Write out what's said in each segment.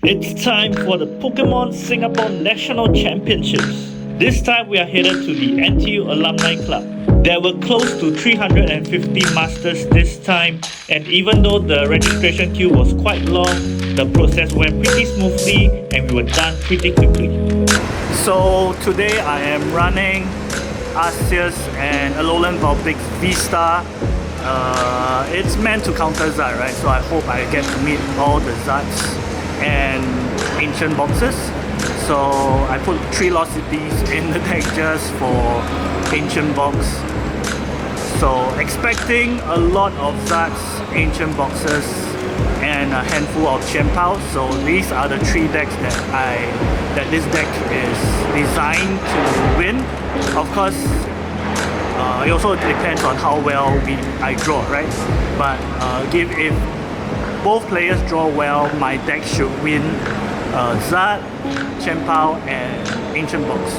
It's time for the Pokemon Singapore National Championships. This time we are headed to the NTU Alumni Club. There were close to 350 masters this time, and even though the registration queue was quite long, the process went pretty smoothly and we were done pretty quickly. So today I am running Arceus and Arceus Vulpix V-Star. It's meant to counter Zard, right? So I hope I get to meet all the Zards and ancient boxes. So I put 3 Lost Cities in the deck just for ancient box. So expecting a lot of Zards, ancient boxes, and a handful of Qianpao. So these are the 3 decks that this deck is designed to win. Of course, it also depends on how well I draw, right? But if both players draw well, my deck should win Zard, Qianpao, and Ancient Box.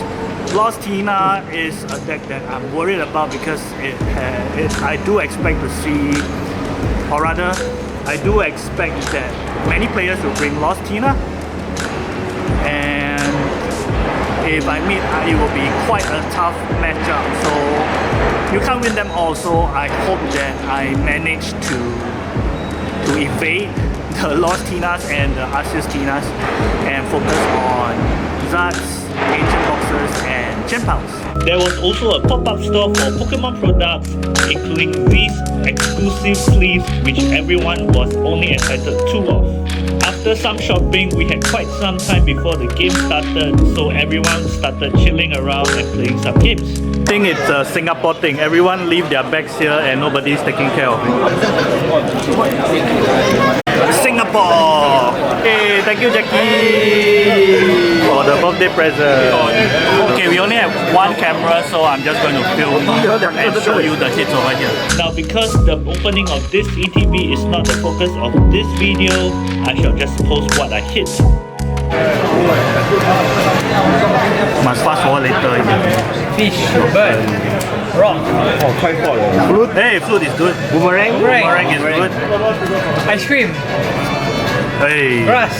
Lost Tina is a deck that I'm worried about because I do expect to see, or rather, I do expect that many players will bring Lost Tina, and if I meet, it will be quite a tough matchup. So you can't win them all. So I hope that I manage to evade the Lost Tinas and the Arceus Tinas and focus on Zards, Ancient Boxes, and Qianpaos. There was also a pop-up store for Pokemon products, including these exclusive sleeves which everyone was only entitled 2 of. After some shopping, we had quite some time before the game started, so everyone started chilling around and playing some games. I think it's a Singapore thing. Everyone leave their bags here and nobody's taking care of it. Singapore! Hey, thank you Jackie for the birthday present. Okay, we only have 1 camera, so I'm just going to film and show you the hits over here. Now, because the opening of this ETB is not the focus of this video, I shall just post what I hit. Must fast forward later. Fish, bird, rock. Oh, quite hot. Fruit? Hey, fruit is good. Boomerang. Boomerang is good. Ice cream. Hey. Grass.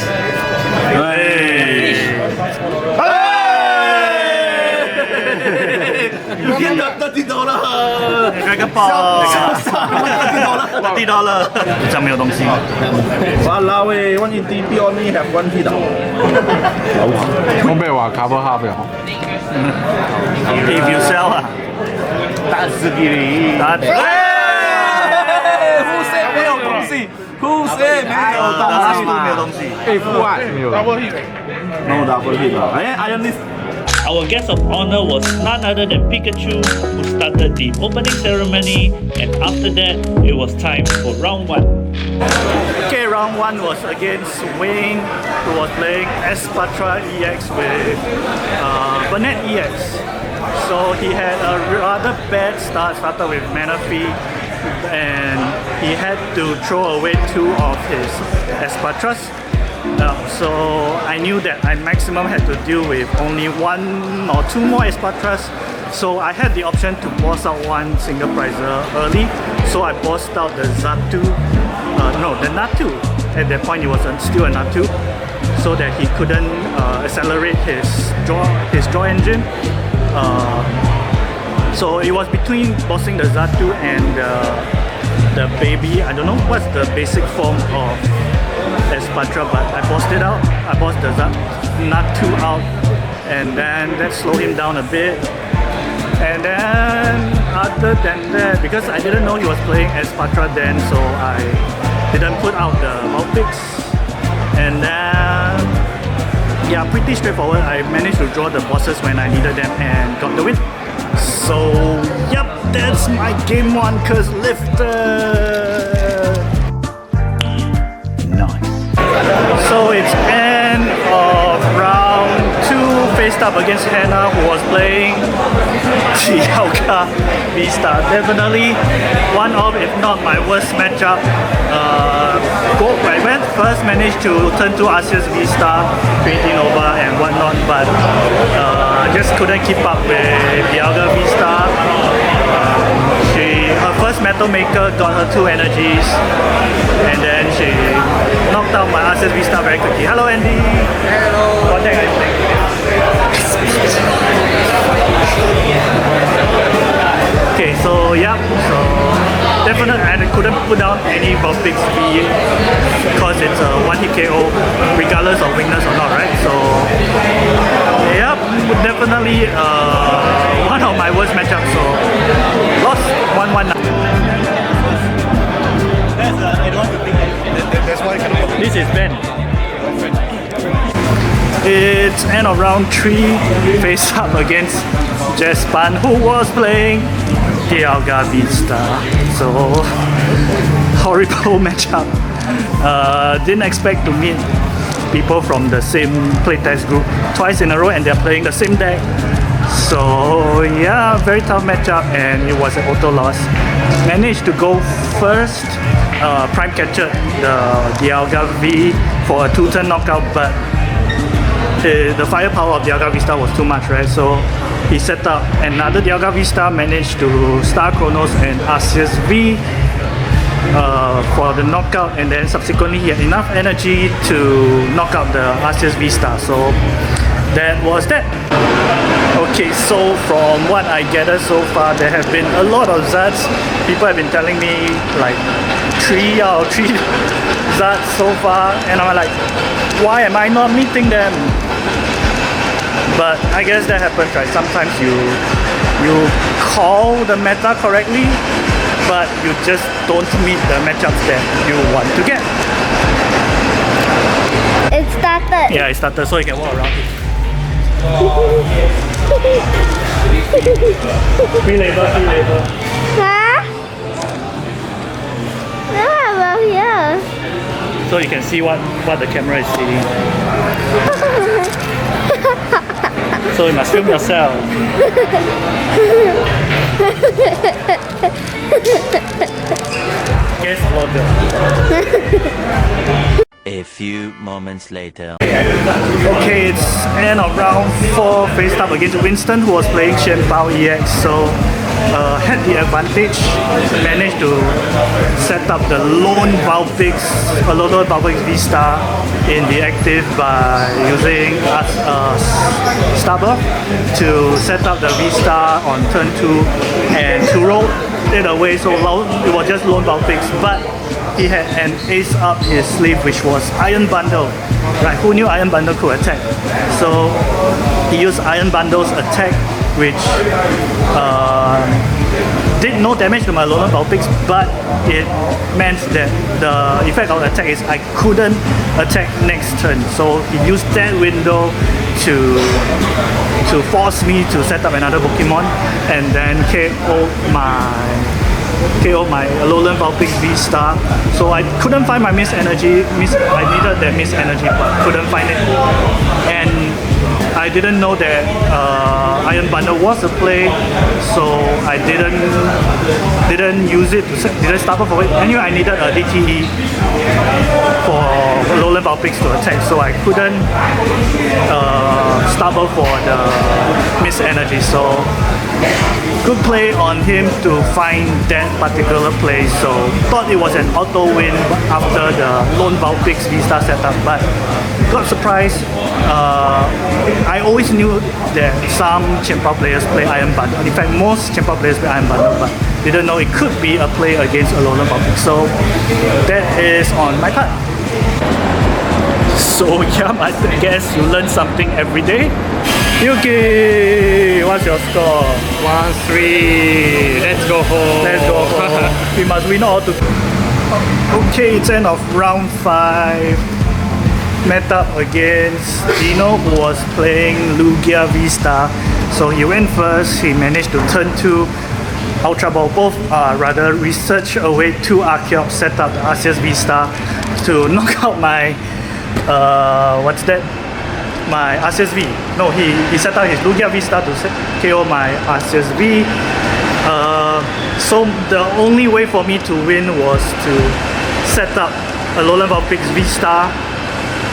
Hey. You get your $30. Dragon Ball. $30. 这样没有东西。 Walao eh, 1 ETB only have 1 hit. 我咪話 cover half 嘅。 If you sell 啊，但是给你。Who said 没有东西 ？Who said 没有东西？没有东西。哎，父爱没有。 No double hit 啊！哎，Iron List。 Our guest of honor was none other than Pikachu, who started the opening ceremony, and after that, it was time for round 1. Okay, round 1 was against Wayne, who was playing Espatra EX with Burnett EX. So he had a rather bad start, started with Manaphy, and he had to throw away 2 of his Espatras. So I knew that I maximum had to deal with only 1 or 2 more Espatras. So I had the option to boss out 1 single prizer early. So I bossed out the Zatu, the Natu. At that point it was still a Natu, so that he couldn't accelerate his draw engine. So it was between bossing the Zatu and the baby. I don't know what's the basic form of Espatra, but I bossed it out. I bossed the Natu out, and then that slowed him down a bit. And then other than that, because I didn't know he was playing Espatra then, so I didn't put out the Vulpix. And then, yeah, pretty straightforward. I managed to draw the bosses when I needed them and got the win. So, yep, that's my game 1 curse lifted. Nice. So it's end of round 2, faced up against Hannah, who was playing Chiaoka V-Star. Definitely one of, if not my worst matchup. I went first, managed to turn to Arceus V-Star, Trinity Nova and whatnot, but just couldn't keep up with Dialga V-Star. her first Metal Maker got her 2 energies, and then she knocked out my Arceus V-Star very quickly. Hello Andy! Hello! What deck are you playing? Okay, so yeah, so definitely I couldn't put down any Vulpix V because it's a 1-hit KO regardless of weakness or not, right? So yeah, definitely one of my worst matchups, so lost 1-1. This is Ben. It's end of round 3, face up against Jespan, who was playing Dialga Vista. So horrible matchup. Didn't expect to meet people from the same playtest group twice in a row, and they're playing the same deck. So yeah, very tough matchup, and it was an auto loss. Managed to go first, prime catcher the Dialga V for a 2-turn knockout, but the firepower of Dialga Vista was too much, right? So he set up another Dialga Vista, managed to Star Chronos and Arceus V for the knockout, and then subsequently he had enough energy to knock out the Arceus Vista. So that was that. Okay, so from what I gathered so far, there have been a lot of Zats. People have been telling me like 3 out of 3 Zats so far, and I'm like, why am I not meeting them? But I guess that happens, right? Sometimes you call the meta correctly, but you just don't meet the matchups that you want to get. It started. Yeah, it started, so you can walk around it. Free labor, free labor. Huh? No, about here. So you can see what the camera is seeing. So you must film yourself. Guess logger. A few moments later. Okay, it's end of round 4, faced up against Winston, who was playing Shen Bao EX, so had the advantage, managed to set up the lone Vulpix, a lone Vulpix V-Star in the active by using Starbuff to set up the V-Star on turn 2 and to roll it away, so it was just lone Vulpix, but he had an ace up his sleeve, which was Iron Bundle. Right, who knew Iron Bundle could attack? So he used Iron Bundle's attack, which did no damage to my Alolan Vulpix, but it meant that the effect of the attack is I couldn't attack next turn. So he used that window to force me to set up another Pokemon and then KO my Alolan Vulpix V-Star. So I couldn't find my Miss Energy. I needed that Miss Energy, but couldn't find it. And I didn't know that Iron Bundle was a play, so I didn't use it. Didn't start off for it. Anyway, I needed a DTE for Alolan Vulpix to attack, so I couldn't start off for the Miss Energy. So good play on him to find that particular play, so thought it was an auto win after the lone Vulpix V-Star setup, but got surprised. I always knew that some Chien-Pao players play Iron Bundle. In fact, most Chien-Pao players play Iron Bundle, but didn't know it could be a play against Alolan Vulpix. So that is on my part. So yeah, I guess you learn something every day. Yuki, what's your score? 1-3. Let's go home. Let's go home. We must win all to. Okay, it's end of round 5. Met up against Dino, who was playing Lugia V-Star. So he went first. He managed to turn 2 Ultra Ball. Both rather research away 2 Arceus, set up the Arceus V-Star to knock out my what's that? My Arceus V. No, he set out his Lugia V-Star to KO my Arceus V. So the only way for me to win was to set up a Alolan Vulpix V-Star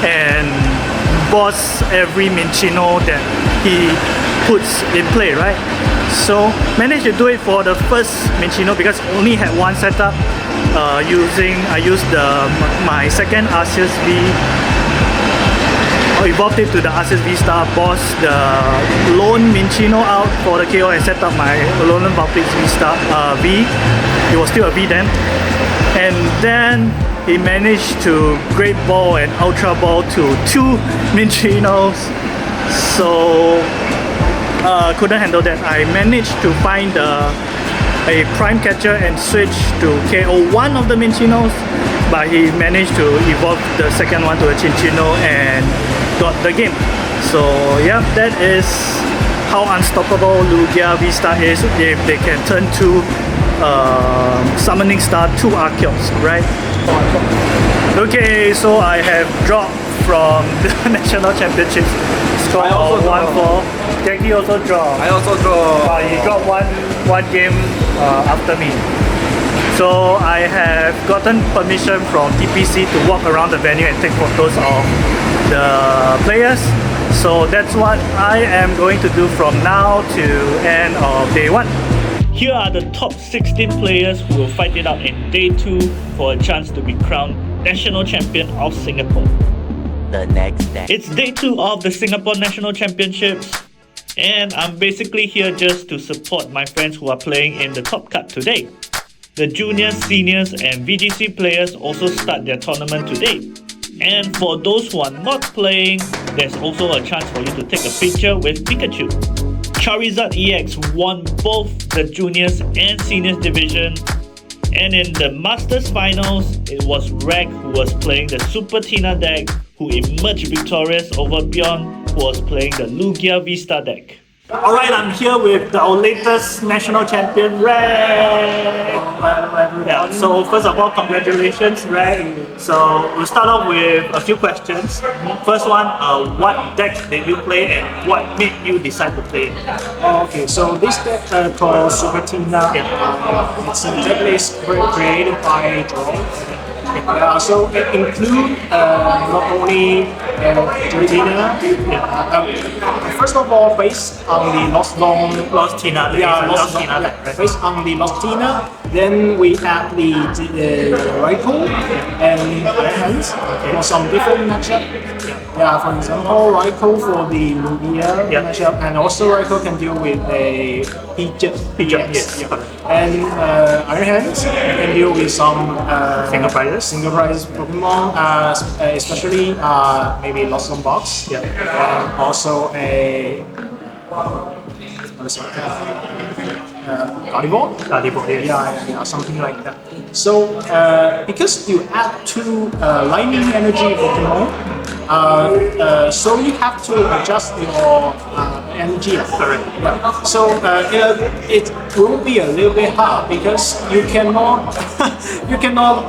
and boss every Minchino that he puts in play, right? So managed to do it for the first Minccino because only had one setup. I used my second Arceus V. Evolved it to the Arceus V Star, boss the lone Minccino out for the KO and set up my lone Vulpix V Star V. It was still a V then. And then he managed to Great Ball and Ultra Ball to 2 Minccinos. So couldn't handle that. I managed to find a Prime Catcher and switch to KO one of the Minccinos, but he managed to evolve the second one to a Cinccino and got the game. So yeah, that is how unstoppable Lugia V-Star is if they can turn 2 Summoning Star to Arceus, right? Okay, so I have dropped from the National Championships score of 1-4. Jackie also dropped. I also draw. He dropped one game after me. So I have gotten permission from TPC to walk around the venue and take photos of the players. So that's what I am going to do from now to end of day 1. Here are the top 16 players who will fight it out in day 2 for a chance to be crowned National Champion of Singapore. The next day. It's day 2 of the Singapore National Championships, and I'm basically here just to support my friends who are playing in the top cut today. The juniors, seniors and VGC players also start their tournament today. And for those who are not playing, there's also a chance for you to take a picture with Pikachu. Charizard EX won both the juniors and seniors division. And in the Masters Finals, it was Reg who was playing the Super Tina deck who emerged victorious over Bjorn who was playing the Lugia V-Star deck. Alright, I'm here with our latest national champion, Reg! Yeah, so first of all, congratulations, Reg. So we'll start off with a few questions. First one, what deck did you play and what made you decide to play it? Okay, so this deck called Super Tina, it's a deck list created by Joel. So it includes not only Tina, first of all, based on the Lost Tina, based on the Lost Tina, then we add the Raikou and Hands for some different matchup. Yeah, for example, Raikou for the Lugia matchup, and also Raikou can deal with a Pidgeot. Yes. And Iron Hands can deal with some single prize Pokemon, especially maybe Lost Zone Box. Yeah. And also a Gardevoir? Yeah, something like that. So, because you add 2 lightning energy Pokemon, so you have to adjust your energy. Correct. Yeah. So it will be a little bit hard because you cannot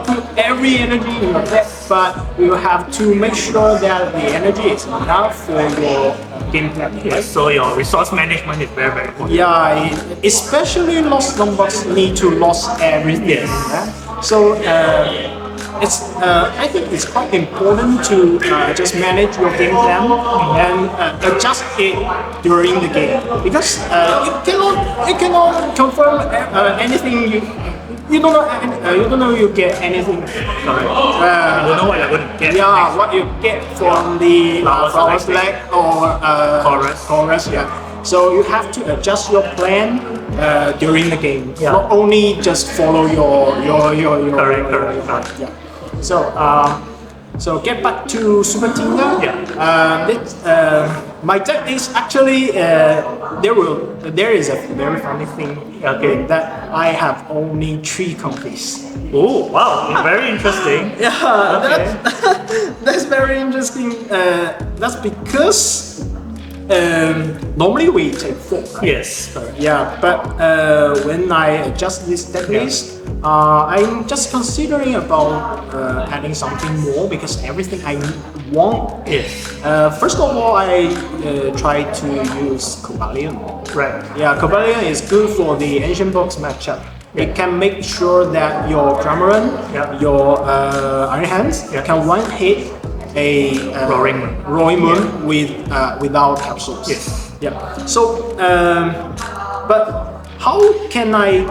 put every energy in your deck, but you have to make sure that the energy is enough for your game plan. Yes, so your resource management is very, very important. Yeah, especially Lost Numbers need to lose everything. Yeah? So it's I think it's quite important to just manage your game plan and adjust it during the game because it cannot confirm anything you don't know you get anything. You don't know what you're going to get. Yeah, what you get from the Flower Select or Chorus. Yeah. So you have to adjust your plan during the game. Yeah. Not only just follow your correct. Yeah. So get back to Super Tina. Yeah. My deck is actually there is a very funny thing. Okay, that I have only 3 copies. Oh wow, very interesting. Yeah, okay. That's very interesting. That's because normally we take 4. Right? Yes. Yeah, but when I adjust this deck list, I'm just considering about adding something more because everything I want. Yes. First of all, I try to use Cobalion. Right. Yeah, Cobalion is good for the Ancient Box matchup. Yeah. It can make sure that your Cramorant, your Iron Hands can one hit a Roaring Moon with without capsules. Yes. Yeah. So But how can I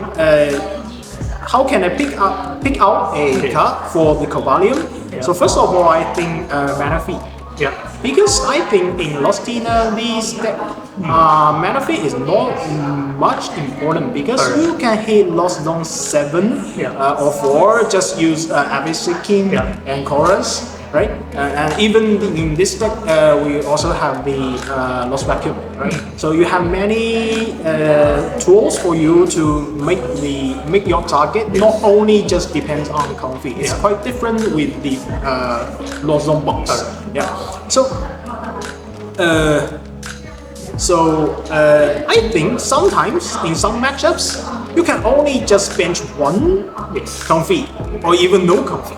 pick out a card for the Cobalion? So first of all, I think mana fee. Yeah. Because I think in Lostina, this deck, mana fee is not much important because you can hit Lost Zone 7 or 4, just use Abyss King and Chorus, right? And even in this deck, we also have the Lost Vacuum, right? So you have many tools for you to make your target not only just depends on comfy. It's quite different with the Lost Zone box. Yeah. So I think sometimes in some matchups you can only just bench one comfy or even no comfy.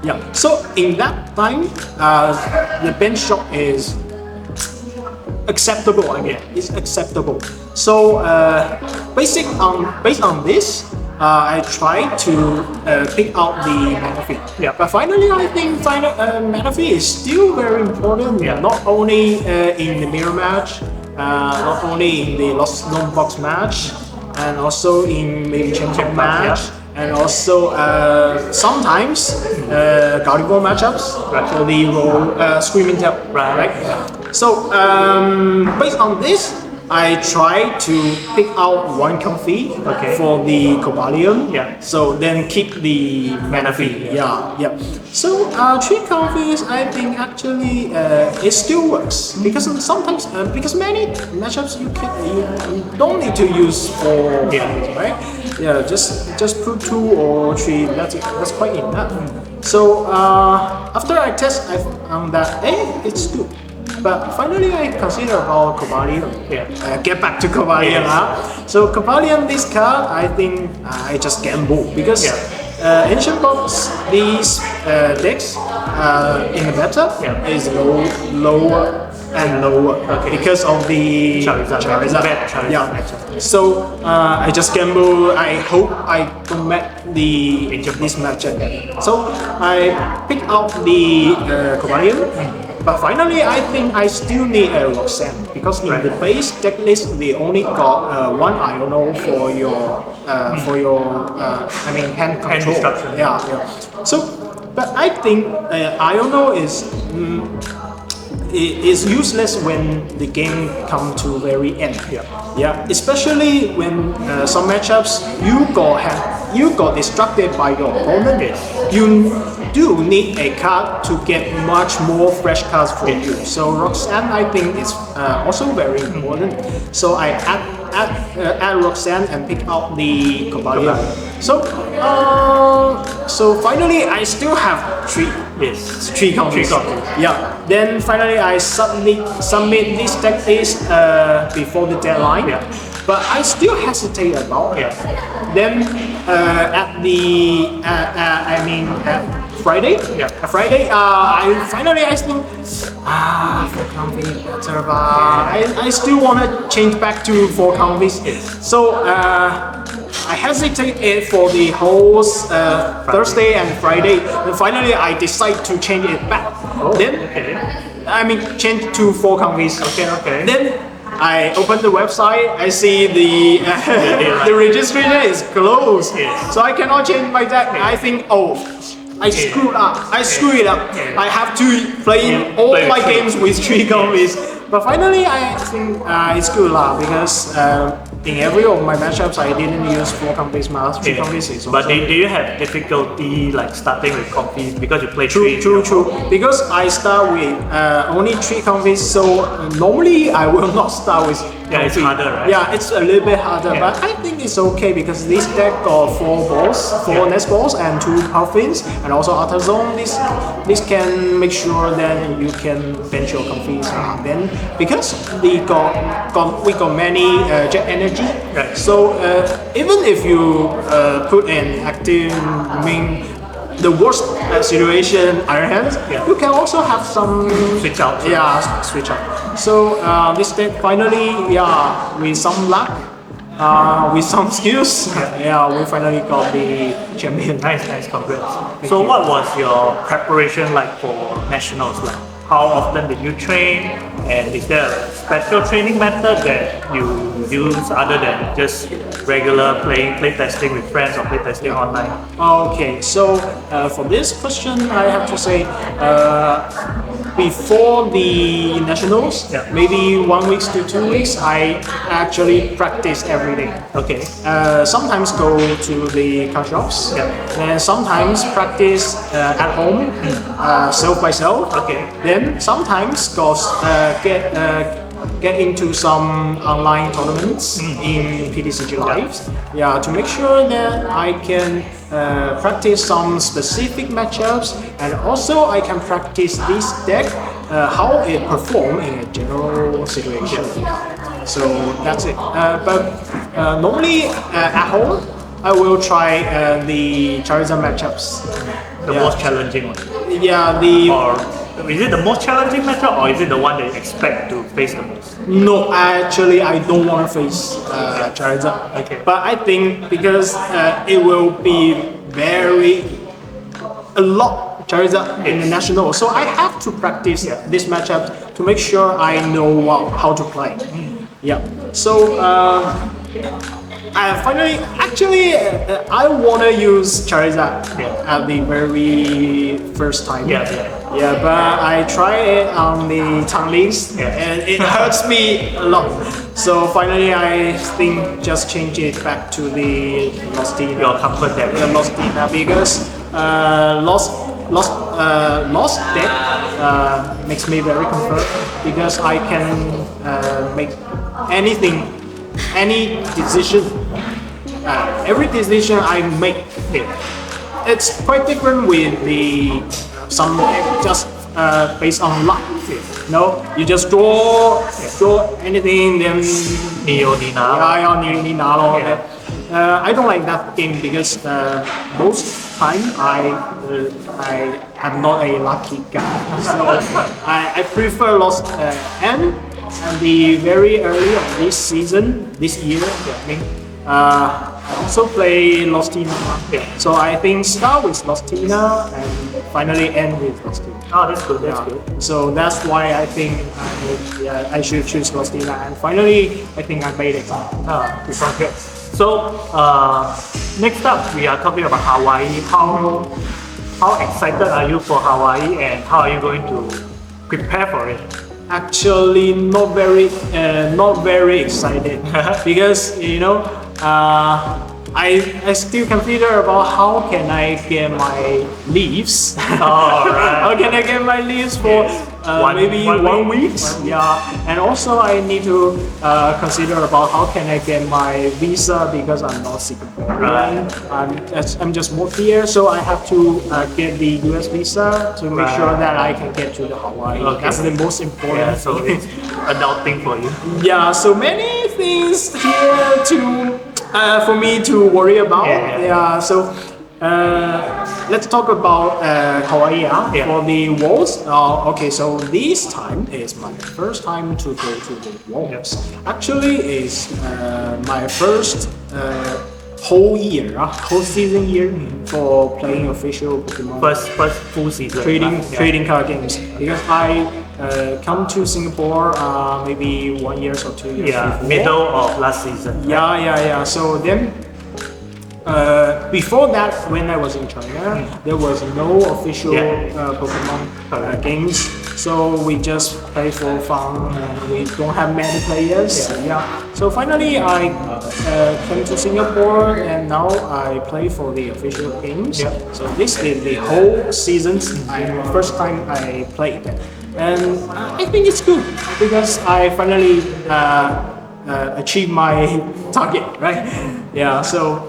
Yeah. So in that time, the bench shot is acceptable. I mean, it's acceptable. So based on this, I try to pick out the mana fee. Yeah. But finally, I think mana fee is still very important. Yeah. Not only in the mirror match, not only in the Lost Zone box match, and also in maybe champion match. And also sometimes Gardevoir matchups for the role Screaming Tail, right? So based on this, I try to pick out one comfy for the Cobalion. Yeah. So then keep the mana fee. Yeah. So 3 comfies, I think actually it still works because sometimes because many matchups you don't need to use 4 comfies, right? Yeah, just put 2 or 3. That's quite enough. So after I test, I found that it's good. But finally, I consider about Cobalion. Get back to Cobalion. So Cobalion, this card, I think I just gamble because Ancient Box, these decks in the meta is lower and lower because of the Charizard. Yeah. So I just gamble. I hope I don't make this matchup. So I pick out the Cobalion. But finally, I think I still need a Roxanne because in the base deck list we only got one Iono for your hand control. Yeah. So, but I think Iono is useless when the game come to very end. Yeah. Especially when some matchups you got distracted by your opponent. You do need a card to get much more fresh cards for you. So Roxanne, I think, is also very important. So I add Roxanne and pick out the Cobalion. So finally, I still have 3 copies. Yeah. Then finally, I submit this deck list before the deadline. But I still hesitate about it. Then at Friday. Friday. I think for comfy better, but I still wanna change back to 4 comfies. So I hesitated for the whole Thursday and Friday. And finally, I decide to change it back. Change to 4 comfies. Then I open the website, I see the registration is closed. So I cannot change my deck. I think, I screwed up. I screwed it up. I have to play all my games with 3 comfies. But finally, I think it's good because in every of my matchups, I didn't use 4 comfies, 3 comfies is also. But do you have difficulty like starting with comfies because you play 3? True. Because I start with only 3 comfies, so normally I will not start with Yeah, it's harder, right? Yeah, it's a little bit harder, but I think it's okay because this deck got 4 balls, 4 nest balls, and 2 puffins, and also outer zone. This can make sure that you can bench your comfies. Then because we got many jet energy, so even if you put an active the worst situation Iron Hands, you can also have some switch out. Switch out. So this deck finally, with some luck, with some skills, we finally got the champion. Nice, congrats. So what was your preparation like for nationals like? how often did you train, and is there a special training method that you use other than just regular play testing with friends or play testing online? Okay, so for this question, I have to say, before the nationals, Yeah. maybe 1 week to 2 weeks, I actually practice every day. Okay. Sometimes go to the car shops, Yeah. and sometimes practice at home, self by self. Okay. Then sometimes get into some online tournaments in PTCG Live. Yeah, to make sure that I can practice some specific matchups, and also I can practice this deck, how it perform in a general situation. So that's it. But normally at home, I will try the Charizard matchups. The most challenging one. Yeah, Or is it the most challenging matchup, or is it the one that you expect to face the most? No, actually, I don't want to face Charizard. Okay. But I think because it will be a lot Charizard in the national, so I have to practice this matchup to make sure I know how to play. Yeah. So I wanna use Charizard at the very first time. Yeah, but I tried it on the tongue list and it hurts me a lot. So finally, I think just change it back to the Lostina. Your comfort deck. The Lostina, because Lost deck makes me very comfort, because I can make any decision. Every decision I make, it's quite different with the some just based on luck. No, you just draw anything, then I don't like that game, because most time I am not a lucky guy. So I prefer Lost and the very early of this season, this year, I also play Lostina. So I think start with Lostina and finally end with Lostina. Oh, that's good. That's good. So that's why I think I should choose Lostina, and finally I think I made it. It sounds good. So next up, we are talking about Hawaii. How excited are you for Hawaii, and how are you going to prepare for it? Actually, not very excited, because I still consider about how can I get my leaves. How can I get my leaves for maybe one week? Yeah, and also I need to consider about how can I get my visa, because I'm not Singaporean. I'm just moved here, so I have to get the US visa to make sure that I can get to the Hawaii. Okay. That's the most important. So it's adulting for you. Yeah, so many things here for me to worry about. So let's talk about Hawaii for the Worlds. Okay, so this time is my first time to go to the Worlds. Actually, it's my first whole season year for playing official Pokemon. First full season. Trading card games, because I come to Singapore maybe 1 year or 2 years. Yeah, middle of last season. Yeah. So then, before that, when I was in China, there was no official Pokemon games. So we just play for fun, and we don't have many players. So finally, I came to Singapore, and now I play for the official games. So this is the whole season. First time I played, and I think it's good, because I finally achieved my target, right? Yeah. So,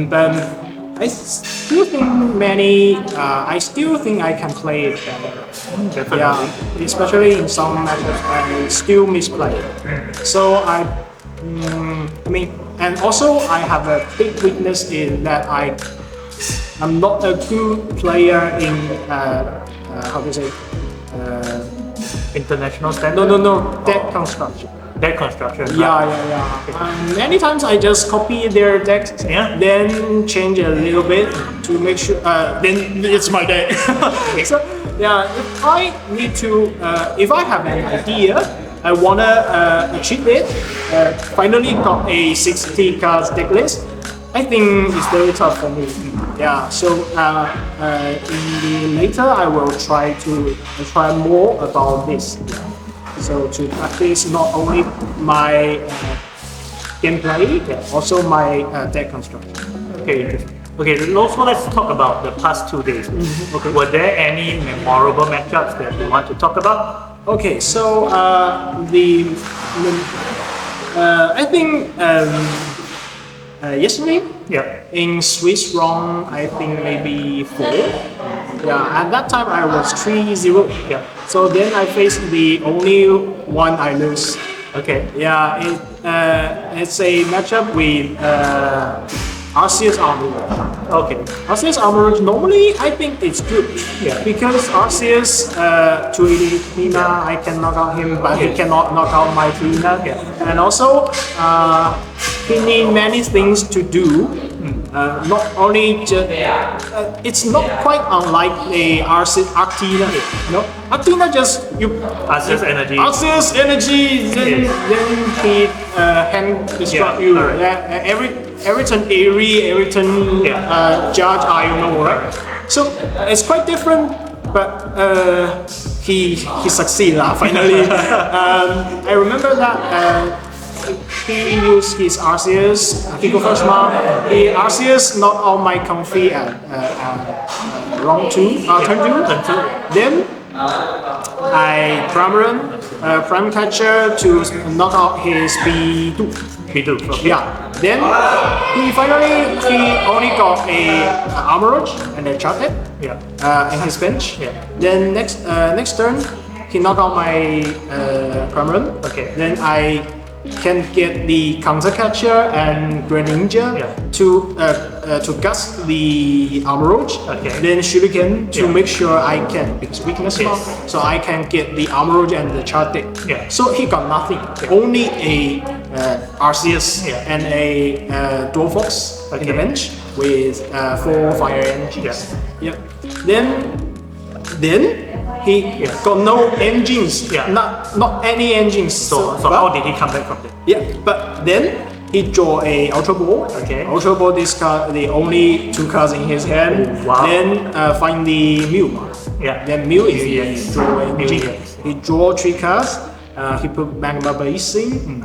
but I still think I can play it better. Definitely. Yeah, especially in some matches I still misplay. So and also I have a big weakness in that I'm not a good player in how to say International standard? no deck construction. Deck construction. Yeah. Many times I just copy their decks, Yeah. then change a little bit, to make sure. Then it's my day. So yeah, if I need to, if I have an idea, I wanna achieve it. Finally got a 60 cards deck list. I think it's very tough for me. Yeah. So later I will try more about this. So to practice not only my gameplay, also my deck construction. Okay. Okay, also let's talk about the past 2 days. Okay. Were there any memorable matchups that you want to talk about? Okay, so I think yesterday in Swiss round, I think maybe 4. Yeah, at that time I was 3-0. Yeah. So then I faced the only one I lose. Okay. Yeah, it's a matchup with Arceus Vulpix. Okay. Arceus Vulpix normally I think it's good. Yeah. Because Arceus 280 Tina, I can knock out him, but he cannot knock out my Tina. Yeah. And also he need many things to do. Not only just it's not quite unlike a Arctina. No, Arctina just you Arceus energy. Arceus energy, then he hand destruct you. Alright. Every turn Airy, every turn Judge, I don't know, right? So it's quite different, but he succeeded finally. I remember that he used his Arceus. He go first round. Arceus knocked out my Comfy at round 2, turn 2. Then I Prime Catcher to knock out his B2. B2. Yeah. Then he only got a Armorage and a Charted. In his bench. Yeah. Then next turn he knocked out my Primarine. Okay. Then I can get the Counter Catcher and Greninja to gust the Armorage. Okay. Then Shuriken to make sure I can, because weakness now, so I can get the Armorage and the Charted. Yeah. So he got nothing. Only a Arceus and a Dwarf Fox in the bench with 4 fire engines. Yeah. Yep. Then he got no engines. Not any engines. So how did he come back from that? Yeah, but then he draw a Ultra Ball. Okay. Ultra Ball discard the only 2 cards in his hand. Wow. Then find the Mew. Yeah. Then Mew is the draw engine. yes. He draw 3 cards. He put Magma Basing.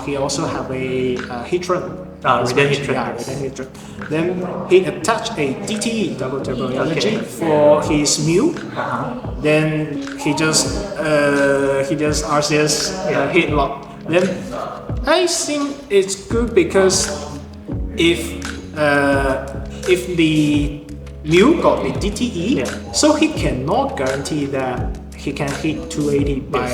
He also have a Hitron. Hitron. Then he attached a DTE, Double Turbo Energy, for his Mew. Then he just Arceus hit lock. Then I think it's good because if the Mew got the DTE, so he cannot guarantee that he can hit 280 by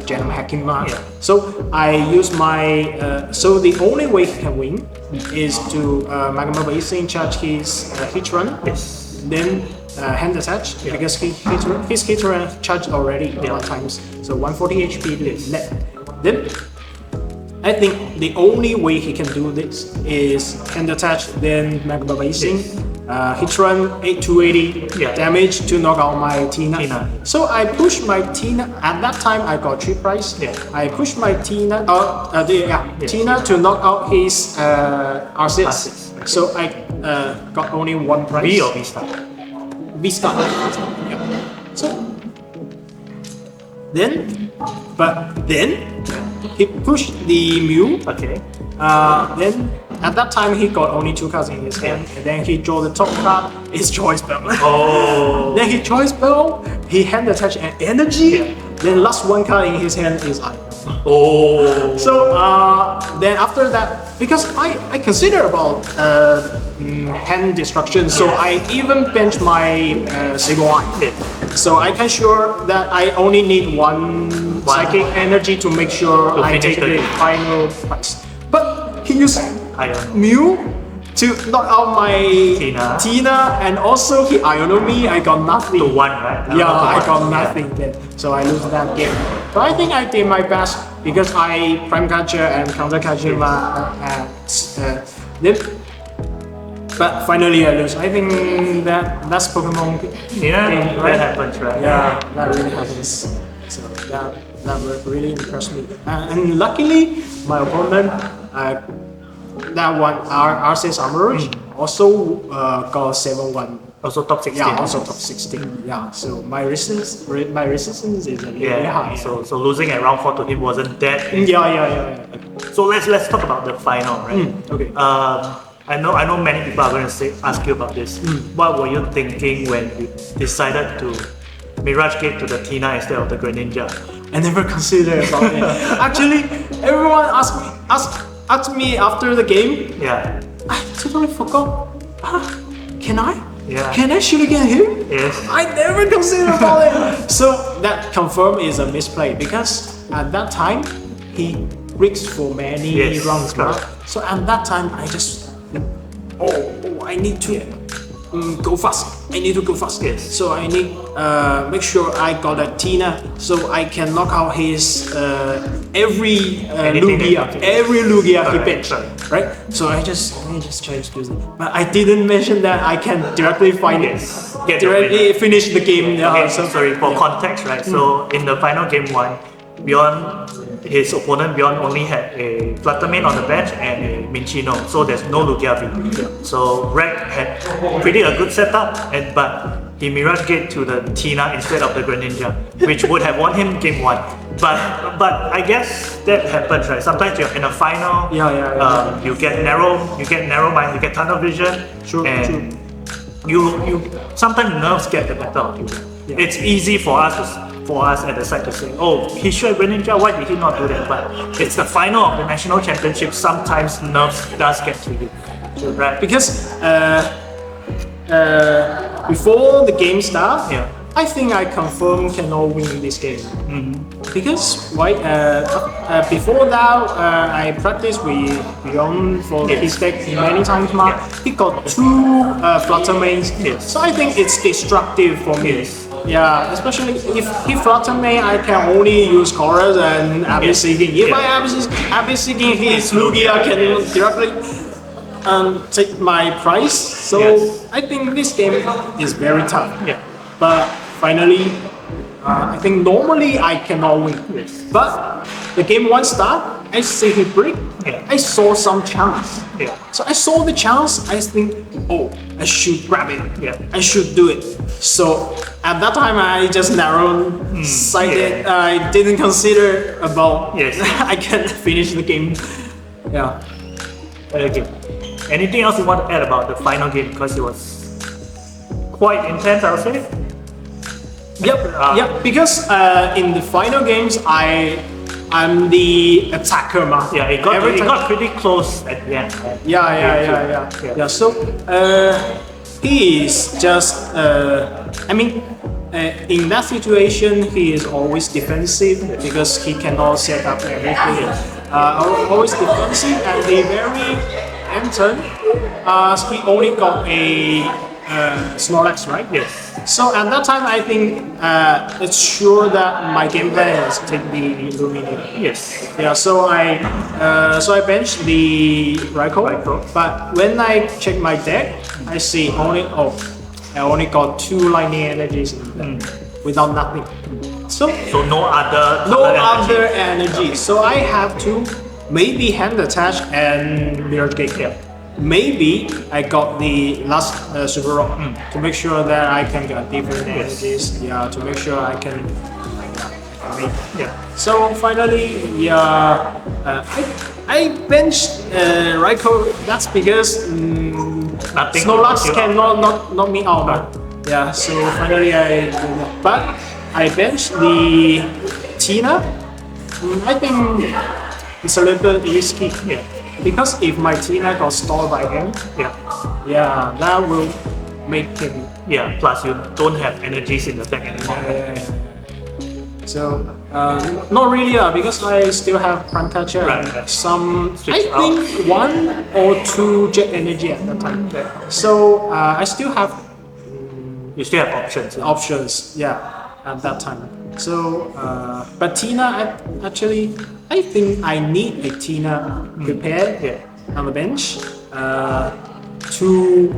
Genome Hacking Mark. So I use my so the only way he can win is to Magma Basing, charge his Hitron. Then hand attach because his Hitron charged already 1 times, so 140 HP left. Then I think the only way he can do this is hand attach, then Magma Basing, Hitron 280 damage to knock out my Tina. So I push my Tina. At that time I got 3 price. I pushed my Tina, Tina to knock out his Arceus. So I got only 1 price. B or B star? B star. So then he pushed the Mew. Okay. Then at that time he got only 2 cards in his hand, and then he draw the top card, is Choice Bell. Oh. Then he Choice Bell, he hand attach an energy, then last 1 card in his hand is Iron. Oh. So then after that, because I consider about hand destruction, so I even bench my Saber Eye. So I can sure that I only need 1 psychic energy to make sure I take the final price. But he used Mew to knock out my Tina, and also he Iono me. I got nothing. To 1, right? Yeah, I got nothing then. So I lose that game. But I think I did my best because I Prime Catcher and Counter Catcher then but finally I lose. I think that's Pokemon. Yeah, game, right? that happens, right? Yeah, that really happens. So that really impressed me. And luckily, my opponent, that one, Arceus Vulpix, also got 7-1. Also top 16. Yeah, also top 16. Yeah, so my resistance is really Yeah, high. so losing at round 4 to him wasn't that. Yeah. So let's talk about the final, right? Okay. I know many people are going to ask you about this. What were you thinking when you decided to Mirage Gate to the Tina instead of the Greninja? I never considered about it. Actually, everyone asked me after the game. Yeah. I totally forgot. Can I? Yeah. Can I shoot again him? Yes. I never considered about it. So that confirmed is a misplay because at that time he rigs for many Yes, rounds. correct. Right? So at that time I just I need to go fast. I need to go fast. Yes. So I need make sure I got a Tina so I can knock out his every Anything Lugia, that- every Lugia he Correct, bench, correct. right? So I just tried to do it, but I didn't mention that I can directly find it, Get the directly finish the game. Okay, So sorry, for context, right? So in the final game 1, Beyond, his opponent Beyond only had a Fluttermane on the bench and a Minchino, so there's no Lugia V. So Rek had pretty a good setup, but he Mirage Gate to the Tina instead of the Greninja, which would have won him game 1. But I guess that happens, right? Sometimes you're in a final, Yeah. you get narrow mind, you get tunnel vision, True, and you sometimes nerves get the better of you. It's easy for us at the side to say, oh, he should have Greninja, why did he not do that? But it's the final of the national championship, sometimes nerves does get to you. Right? because before the game starts, Yeah. I think I confirm cannot win this game. Because before that, I practiced with Beyond for Yes. his deck many times. He got 2 Fluttermanes, Yes. so I think it's destructive for me. Yes. Yeah, especially if he Fluttermane, I can only use Chorus and Abyss Seeking. If Yeah. I Abyss Seeking, his Lugia can directly take my price. So Yes. I think this game is very tough. Yeah. But finally, I think normally I cannot win. Yes. But the game 1 start, I see he break. Yeah. I saw some chance. Yeah. So I saw the chance. I think, oh, I should grab it. Yeah. I should do it. So at that time, I just narrowed sighted. yeah. I didn't consider about Yes. I can finish the game. Yeah. Okay. Anything else you want to add about the final game? Because it was quite intense, I would say. Yep. Because in the final games, I'm the attacker, ma. Yeah, it Every time- got pretty close at the end. Right? Yeah. So he is just. I mean, in that situation, he is always defensive because he cannot set up everything. Always defensive, and the very end turn, he only got a Snorlax, right? Yes. So at that time, I think it's sure that my game plan is take the Lumineer. Yes. Yeah, so I benched the Raikou, but when I check my deck, I see I only got 2 lightning energies in there, without nothing. So So no other other energy. So I have to maybe hand attach and mirror gate. Yeah. Maybe I got the last super rock to make sure that I can get different energies. Yeah, to make sure I can. Yeah. So finally, I benched Raikou. That's because Nothing. Snorlax Yeah. cannot knock me out. Yeah, so finally I do that. But I benched the Tina. I think it's a little bit risky. Yeah. Because if my Tina got stalled by him, Yeah. that will make him. Yeah. Plus you don't have energies in the deck anymore. So not really, because I still have Prime Catcher Right. and some. Switch I think 1 or 2 Jet Energy at that time. So I still have You still have options. options. Yeah, at that time. So, but Tina, actually, I think I need a Tina prepared Yeah. on the bench. to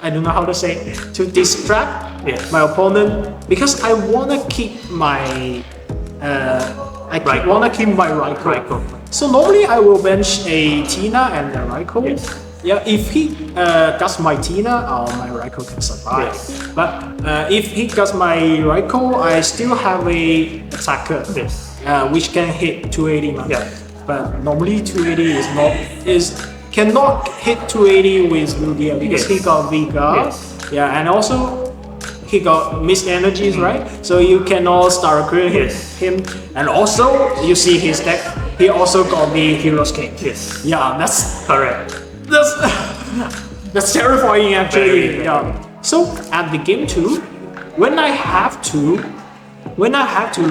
I don't know how to say, to distract Yes. my opponent, because I wanna keep my wanna keep my Raikou. So normally I will bench a Tina and a Raikou. Yes. Yeah, if he gets my Tina, my Raikou can survive. Yes. But if he gets my Raikou, I still have a attacker, Yes. which can hit 280 man. Yeah. But normally 280 cannot hit 280 with Lugia because Yes. he got Vega. Yes. Yeah, and also he got missed energies, right? So you cannot start Yes. him. And also you see his deck. He also got the Hero's King. Yes. Yeah, that's Correct. that's terrifying actually. Very, Yeah. So at the game 2, when I have to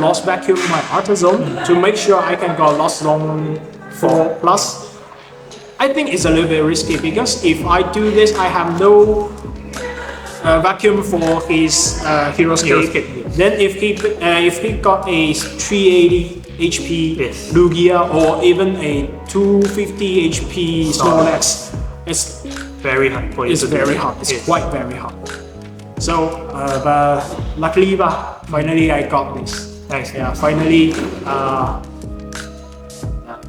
lost vacuum my Artazon to make sure I can go lost zone 4+, I think it's a little bit risky because if I do this, I have no vacuum for his Hero's Hero's Cake. Cake, yes. Then if he got a 380 HP Yes. Lugia or even a 250 HP Snorlax, it's Very hard for you it's to do. very hard. It's Yes. quite very hard. So, but luckily, finally I got this. Nice. Yeah, finally.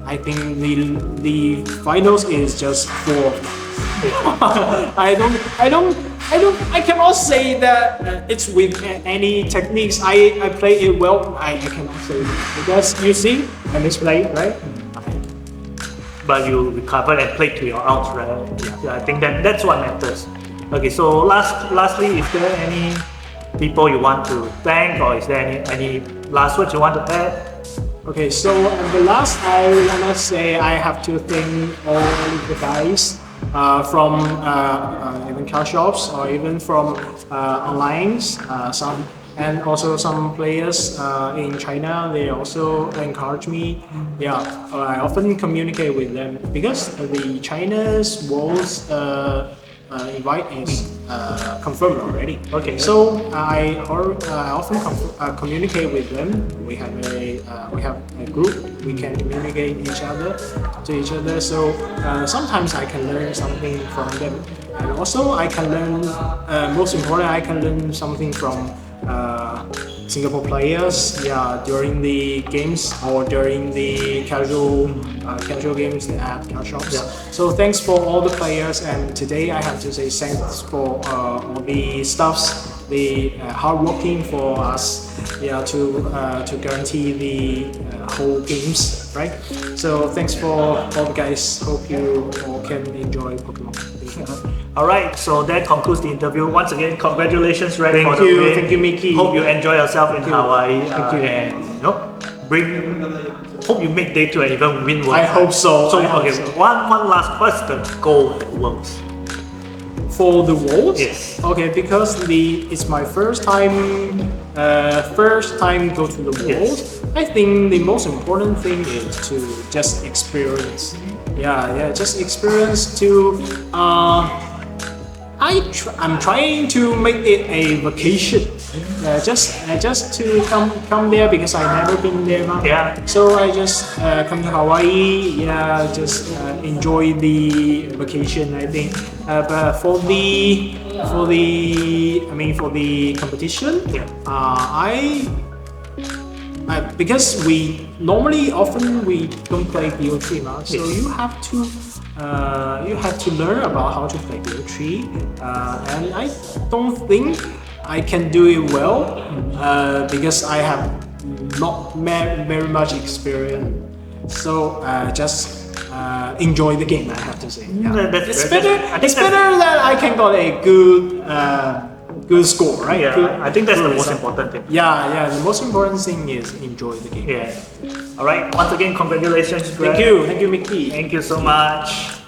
I think the finals is just 4. I cannot say that it's with any techniques. I play it well. I cannot say that. Because you see, I misplay, right? But you recovered and played to your outs, right? Yeah, I think that's what matters. Okay, so lastly, is there any people you want to thank, or is there any last words you want to add? Okay, so the last I wanna say I have to thank all the guys from even car shops or even from online, and also some players in China. They also encourage me. Yeah, I often communicate with them because the China's World's invite is confirmed already. Okay. So I often communicate with them. We have a group. We can communicate to each other. So sometimes I can learn something from them, and also I can learn. Most important, I can learn something from Singapore players. Yeah, during the games or during the casual games at car shops. Yeah. So thanks for all the players, and today I have to say thanks for all the staffs, the hard working for us, yeah, to guarantee the whole games, right? So thanks for all the guys. Hope you all can enjoy Pokemon. Alright, so that concludes the interview. Once again, congratulations, Red, Thank for the you. win. Thank you, Mickey. Hope you enjoy yourself in Hawaii. Thank you. And hope you make day 2 and even win Worlds. I hope so. So I hope okay, so. one last, what's the goal at Worlds? For the Worlds? Yes. Okay, because it's my first time go to the Worlds. I think the most important thing is to just experience. Yeah, just experience to. I'm trying to make it a vacation. Just to come there because I've never been there. Yeah. So I just come to Hawaii. Yeah, just enjoy the vacation. I think. But for the competition, Yeah. because we often don't play BO3 now, so Yes. you have to learn about how to play BO3, and I don't think I can do it well because I have not very much experience. So just enjoy the game, I have to say. Yeah. It's better. It's better that I can get a good score, right? Yeah, Good- I think that's the good most result. important thing. Yeah. The most important thing is enjoy the game. Yeah. Alright, once again, congratulations, Red. Thank you, Mickey. Thank you so much.